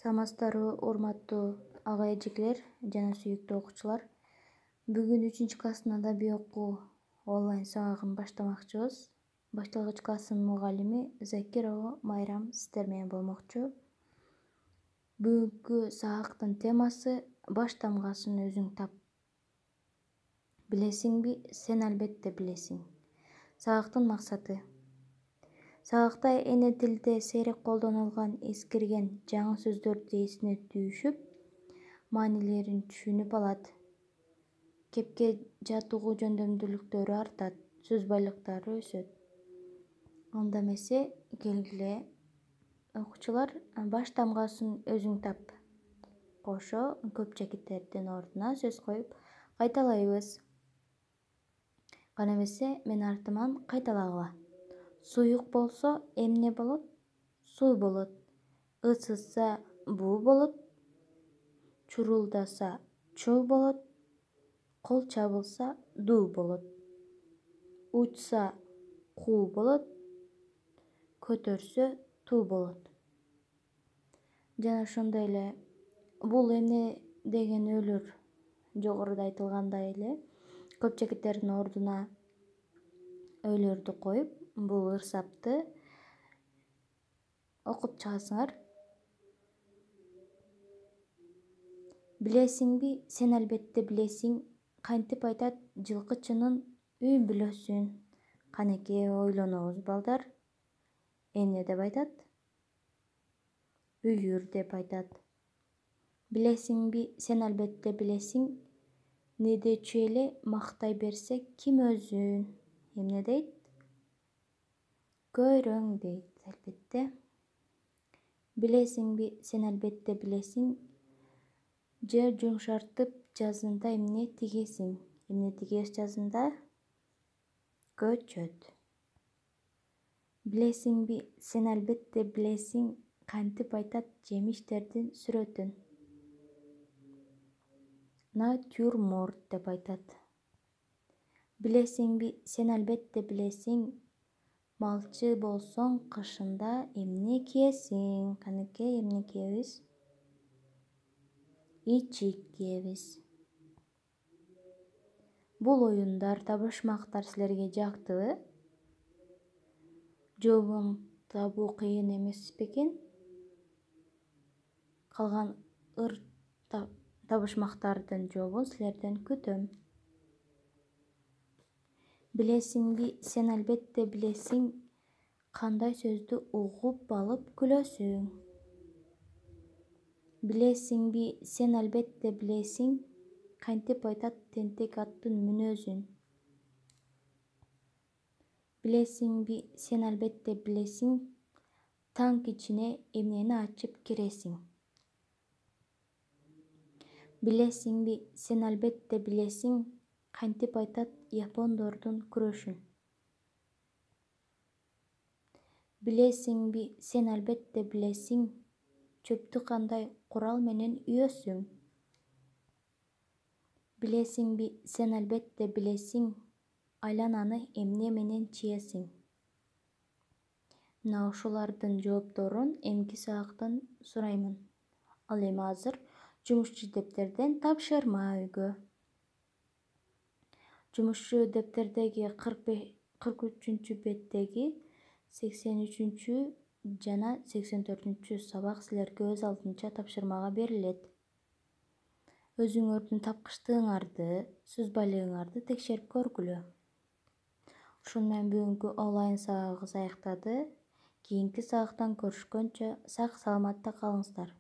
Саламатсыздарбы, урматтуу ага-эжекелер жана сүйүктүү окуучулар. Бүгүн 3-класстын адабий окуу онлайн сабагын баштамакчыбыз. Башталгыч класстын мугалими Закирова Майрам сиздер менен болмокчу. Бүгүнкү сабактын темасы баш тамгасын өзүң тап. Билесиңби? Сен албетте билесиң. Сабактын максаты. Сабакта эне тилде сейрек колдонулган эскирген жаңы сөздөрдү эсине түшүп, маанилерин түшүнүп алат. Кепке жатуугу жөндөмдүүлүктөрү артат, сөз байлыктары өсөт. Анда эмесе келгиле окуучулар, баш тамгасын өзүң тап. Кошо көп чекиттердин ордуна сөз коюп кайталайбыз. Кана эмесе мен артыман кайталагыла. Суюк болсо эмне болот? Суу болот. Ысытса буу болот. Чурулдаса чуу болот. Кол чабылса дуу болот. Учса куу болот. Көтөрсө туу болот. Жана ошондой эле бул эмне деген өлөр жогоруда айтылгандай эле көп чекиттердин ордуна өйлөрдү коюп, бул ырсапты окуп чыгасыңар. Билесиңби? Сен албетте билесиң. Кантип айтат жылкычынын үй бүлөсүн? Канеке ойлонобуз балдар. Эмне деп айтат? Үйүр деп айтат. Билесиңби? Сен албетте билесиң. Недечү эле мактай берсе ким өзүн? Эмне дейт? Көйрөң дейт, албетте. Билесиңби? Сен албетте билесиң. Жер жумшартып жазында эмне тигесиң? Эмне тигебиз жазында? Көчөт. Билесиңби? Сен албетте билесиң. Кантип айтат жемиштердин сүрөтүн? Натюрморт деп айтат. Билесиңби? Сен албетте билесиң. Малчы болсоң кышында эмне кийесиң? Канеке эмне кийебиз? Ичик кийебиз. Бул оюндар, табышмактар силерге жактыбы? Жообун табуу кыйын эмес бекен? Калган табышмактардын жообун силерден күтөм. Билесиңби? Сен албетте билесиң. Кандай сөздү угуп алып күлөсүң? Билесиңби? Сен албетте билесиң. Кантип айтат тентек аттын мүнөзүн? Билесиңби? Сен албетте билесиң. Танк ичине эмнени ачып киресиң? Билесиңби? Сен албетте билесиң. Кантип айтат япондордун күрөшүн? Билесиңби? Сен албетте билесиң. Чөптү кандай курал менен үйөсүң? Билесиңби? Сен албетте билесиң. Айлананы эмне менен чиесиң? Мына ушулардын жоопторун эмки сабактан сураймын. Ал эми азыр жумушчу дептерден тапшырма үйгө. Жумушчу дептердеги 43 беттеги 83 жана 84 сабак силерге өз алдынча тапшырмага берилет. Өзүңөрдүн тапкычтыгыңарды, сөз байлыгыңарды текшерип көргүлө. Ушуну менен бүгүнкү онлайн сабагыбыз аяктады. Кийинки сабактан көрүшкөнчө сак саламатта калыңыздар.